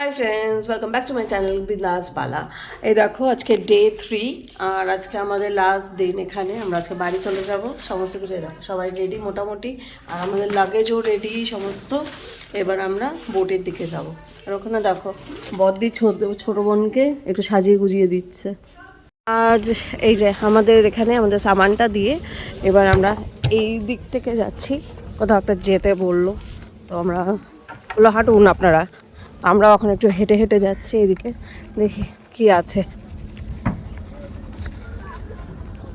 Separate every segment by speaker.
Speaker 1: Hi friends, welcome back to my channel বিন্দাস বালা। এই দেখো আজকে ডে 3 আর আজকে আমাদের লাস্ট দিন। এখানে আমরা আজকে বাড়ি চলে যাব। সমস্ত কিছু দেখো সবাই রেডি মোটামুটি, আর আমাদের লাগেজও রেডি সমস্ত। এবার আমরা বোটের দিকে যাব। আর ওখানে দেখো বদ্দি ছোটো বোনকে একটু সাজিয়ে গুজিয়ে দিচ্ছে। আজ এই যে আমাদের এখানে আমাদের সামানটা দিয়ে এবার আমরা এই দিক থেকে যাচ্ছি। কোথাও একটা যেতে বললো, তো আমরা বললো হাঁটুন আপনারা। আমরা এখন একটু হেঁটে হেঁটে যাচ্ছি এদিকে, দেখি কি আছে।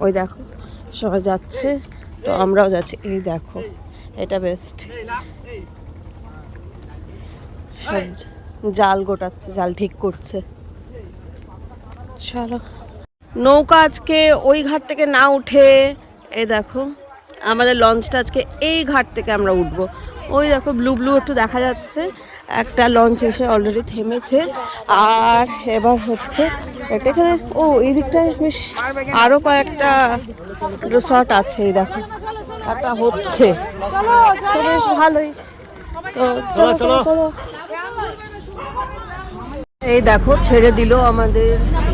Speaker 1: ওই দেখো সবাই যাচ্ছে, তো আমরাও যাচ্ছি। এই দেখো এটা বেস্ট, সব জাল গোটাচ্ছে, জাল ঠিক করছে। চলো, নৌকা আজকে ওই ঘাট থেকে না উঠে এই দেখো আমাদের লঞ্চটা আজকে এই ঘাট থেকে আমরা উঠবো। ওই দেখো ব্লু ব্লু একটু দেখা যাচ্ছে, একটা লঞ্চ এসে অলরেডি থেমেছে। আর এবার হচ্ছে এটা এখানে, ও এই দিকটায় বেশ আরও কয়েকটা রিসর্ট আছে। এই দেখো একটা হচ্ছে, তো বেশ ভালোই। তো চলো চলো চলো, এই দেখো ছেড়ে দিল আমাদের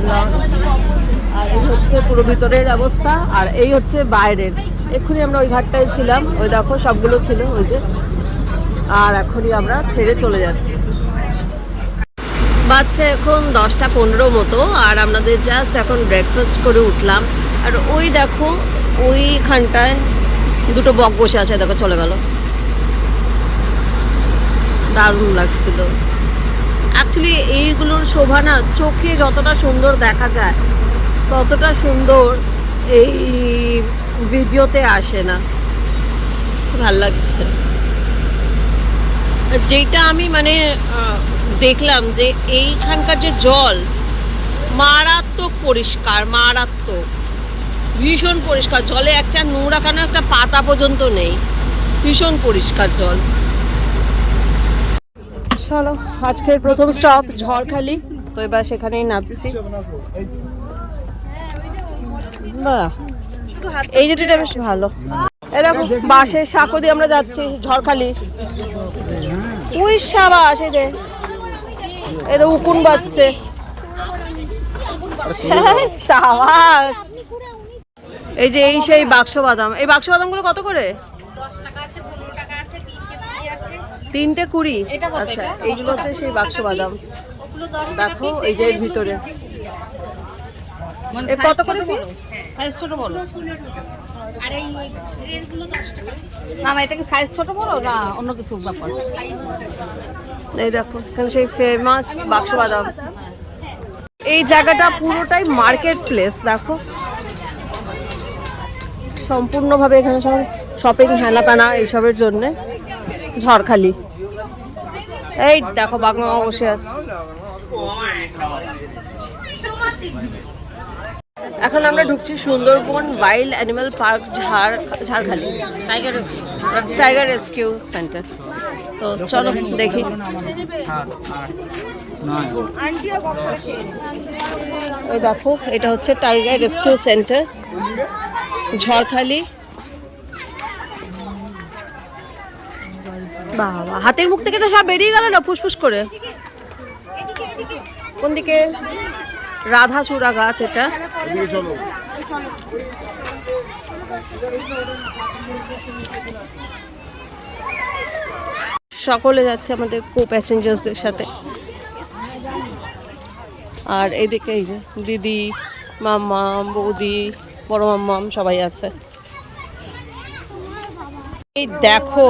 Speaker 1: লঞ্চ। আর এই হচ্ছে পুরো ভিতরের অবস্থা, আর এই হচ্ছে বাইরের। এক্ষুনি আমরা ওই ঘাটটায় ছিলাম, ওই দেখো সবগুলো ছিল ওই যে। আর এখনই আমরা ছেড়ে চলে যাচ্ছি। বাচ্চা এখন 10টা 15 মতো, আর আমাদের জাস্ট এখন ব্রেকফাস্ট করে উঠলাম। আর ওই দেখো ওইখানটায় দুটো বক বসে আছে, দেখো চলে গেল। দারুণ লাগছিল। অ্যাকচুয়ালি এইগুলোর শোভা না চোখে যতটা সুন্দর দেখা যায় ততটা সুন্দর এই ভিডিওতে আসে না। ভাল লাগছে। যেটা আমি মানে দেখলাম যে এইখানকার যে জল মারাত্মক পরিষ্কার, মারাত্মক ভীষণ পরিষ্কার। জলে একটা নোংরাখানা একটা পাতা পর্যন্ত নেই, ভীষণ পরিষ্কার জল। চলো, আজকের প্রথম স্টপ ঝড়খালি, তো এবার সেখানেই নামছি। বাহ, এই যেটা বেশ ভালো। এই দেখো বাঁশের সাঁকো দিয়ে আমরা যাচ্ছি ঝড়খালি। উই সাবাস, এই যে এই উকুন বাজছে। সাবাস। এই যে এই সেই বাক্স বাদাম। এই বাক্স বাদামগুলো কত করে?
Speaker 2: 10 টাকা আছে, 15 টাকা আছে, 3টে 20 আছে।
Speaker 1: 3টে 20? আচ্ছা, এইগুলো হচ্ছে সেই বাক্স বাদাম।
Speaker 2: ওগুলো 10 টাকা
Speaker 1: দেখো এই যে এর ভিতরে কত করে পিস?
Speaker 2: সাইজ ছোট বড়। আর এই ট্রেনগুলো 10 টাকা পিস। না না, এটা কি সাইজ ছোট বড় না অন্য কিছু ব্যাপার?
Speaker 1: এই দেখো এখানে সেই ফেমাস বাক্স বাদাম। এই জায়গাটা পুরোটাই মার্কেট প্লেস। দেখো সম্পূর্ণভাবে এখানে সব শপিং হেনা তেনা এইসবের জন্যে ঝড়খালি। এই দেখো বাগমা বসে আছে। এখন আমরা ঢুকছি Sundarban wild animal park Jharkhali, tiger rescue centre. তো চলো দেখি। এই দেখো এটা হচ্ছে টাইগার রেস্কিউ সেন্টার ঝড়খালি। বাবা, হাতের মুখ থেকে তো সব বেরিয়ে গেল না ফুসফুস করে। কোন দিকে? রাধাচূড়া গাছ এটা। সকলে যাচ্ছে আমাদের কো প্যাসেঞ্জার্সদের সাথে। আর এইদিকে এই যে দিদি, মাম্মা, বৌদি, বড় মাম্মাম সবাই আছে। এই দেখো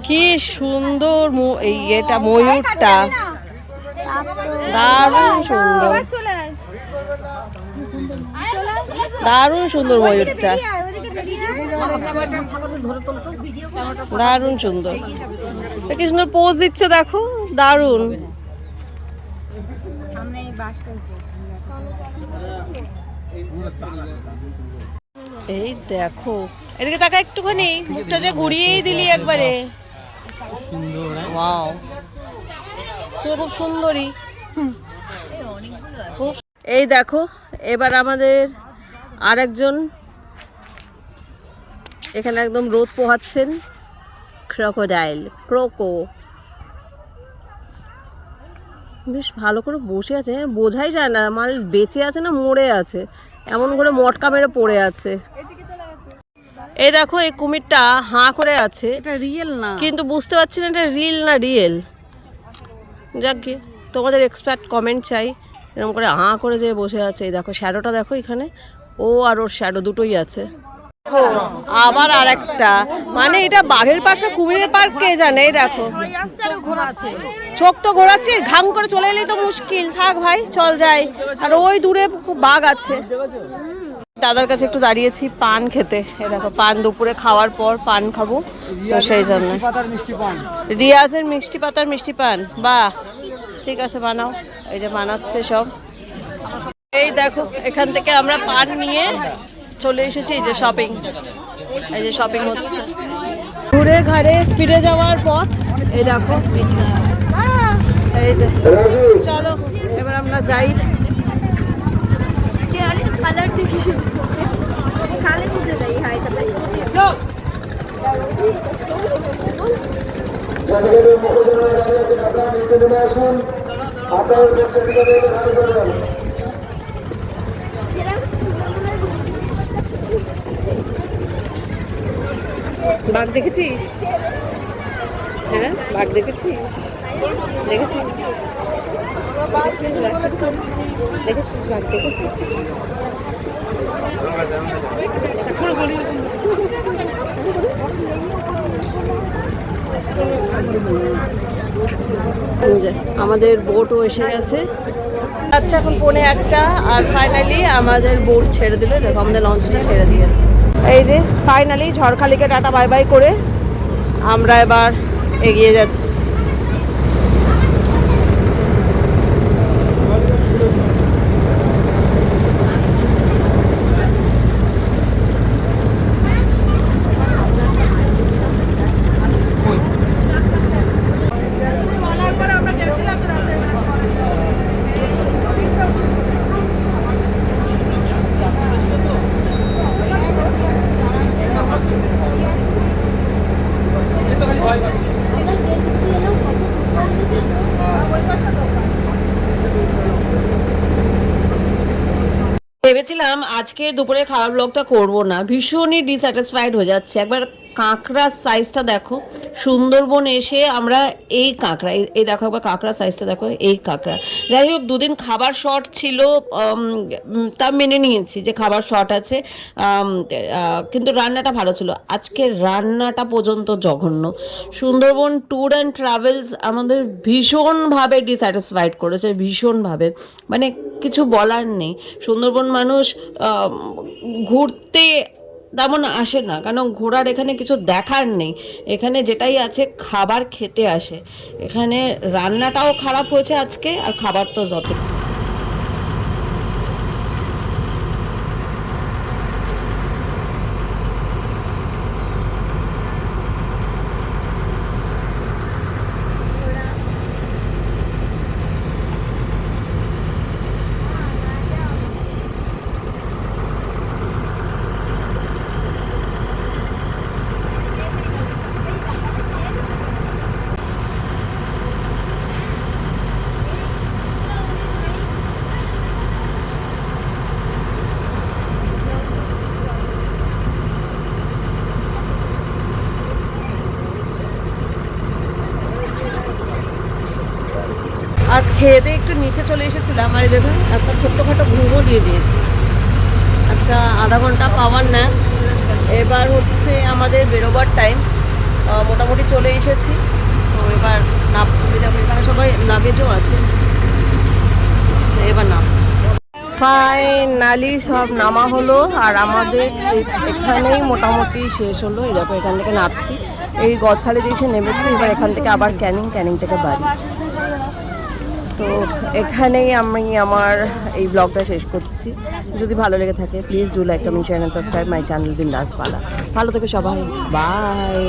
Speaker 1: কি সুন্দর এই এটা ময়ূরটা, দারুণ সুন্দর, দারুণ সুন্দর ময়ূরটা, দারুণ সুন্দর। কি সুন্দর পোজ দিচ্ছে দেখো, দারুণ। এই দেখো এদিকে তাকা একটুখানি, মুখটা যে ঘুরিয়েই দিলি একবারে। ওয়াও, তুমি খুব সুন্দরী। এই দেখো এবার আমাদের আরেকজন এখানে একদম রোদ পোহাচ্ছেন, ক্রোকোডাইল, ক্রোকো। বেশ ভালো করে বসে আছে, বোঝাই যায় না মাল বেঁচে আছে না মরে আছে, এমন করে মটকা মেরে পড়ে আছে। এই দেখো এই কুমিরটা হাঁ করে আছে,
Speaker 2: এটা রিয়েল না,
Speaker 1: কিন্তু বুঝতে পারছি না এটা রিল না রিয়েল। যাক গিয়ে তোমাদের এক্সপার্ট কমেন্ট চাই। এরকম করে হাঁ করে যে বসে আছে, এই দেখো শ্যাডোটা দেখো এখানে, ও আর ওর শ্যাডো দুটোই আছে। আবার আর একটা, মানে এটা বাঘের পার্ক না কুমিরের পার্ক কে জানে। এই দেখো চোখ তো ঘোরাচ্ছে, ঘাম করে চলে এলেই তো মুশকিল, থাক ভাই চল যাই। আর ওই দূরে খুব বাঘ আছে। দাদার কাছে একটু দাঁড়িয়েছি পান খেতে, এই দেখো পান দুপুরে খাওয়ার পর পান খাবো, তো সেই জন্য। রিয়াজের মিষ্টি পাতার মিষ্টি পান, বাহ ঠিক আছে বানাও। এই যে বানাচ্ছে সব। এই দেখো এখান থেকে আমরা পান নিয়ে চলে এসেছি এই যে শপিং, এই যে শপিং হচ্ছে। ঘুরে ঘাড়ে ফিরে যাওয়ার পথ, এই দেখো এই যে। চলো এবার আমরা যাই।
Speaker 3: কালার দেখি শুধু কালে বুঝে যাই হাইটা তাই
Speaker 1: বাঘ দেখেছিস? হ্যাঁ বাঘ দেখেছিস? দেখেছিস দেখেছিস বাঘ দেখেছিস? বাঘ দেখেছিস? আমাদের বোটও এসে গেছে। আচ্ছা এখন 1:45 আর ফাইনালি আমাদের বোট ছেড়ে দিল। দেখো আমাদের লঞ্চটা ছেড়ে দিয়েছে। এই যে ফাইনালি ঝড়খালিকে টাটা বাই বাই করে আমরা এবার এগিয়ে যাচ্ছি। ভেবেছিলাম আজকে দুপুরে খাবার ব্লগটা করব না, ভীষণই ডিস্যাটিসফাইড হয়ে যাচ্ছে। একবার কাঁকড়ার সাইজটা দেখো, সুন্দরবন এসে আমরা এই কাঁকড়া, এই দেখো একবার কাঁকড়ার সাইজটা দেখো, এই কাঁকড়া। যাই হোক দুদিন খাবার শর্ট ছিল, তা মেনে নিয়েছি যে খাবার শর্ট আছে, কিন্তু রান্নাটা ভালো ছিল। আজকে রান্নাটা পর্যন্ত জঘন্য। সুন্দরবন ট্যুর অ্যান্ড ট্রাভেলস আমাদের ভীষণভাবে ডিস্যাটিসফাইড করেছে, ভীষণভাবে, মানে কিছু বলার নেই। সুন্দরবন মানুষ ঘুরতে তেমন আসে না, কারণ ঘোরার এখানে কিছু দেখার নেই। এখানে যেটাই আছে খাবার খেতে আসে। এখানে রান্নাটাও খারাপ হয়েছে আজকে, আর খাবার তো যত। আজ খেয়ে দিয়ে একটু নিচে চলে এসেছিলাম, আর দেখুন একটা ছোট্টখাটো ঘুমও দিয়ে দিয়েছি। একটা আধা ঘন্টা পাওয়ার না, এবার হচ্ছে আমাদের বেরোবার টাইম। মোটামুটি চলে এসেছি, তো এবার নামতে যাবো। এখানে সবাই লাগেজও আছে, তো এবার নাম। ফাইনালি সব নামা হলো, আর আমাদের এখানেই মোটামুটি শেষ হলো। এই দেখো এখান থেকে নামছি, এই গদখালি দিয়েছে নেমেছি। এবার এখান থেকে আবার ক্যানিং থেকে বাড়ি। তো এখানেই আমি আমার এই ব্লগটা শেষ করছি। যদি ভালো লেগে থাকে please do like, comment, share and subscribe my channel বিন্দাস পালা। ভালো থেকো সবাই, বাই।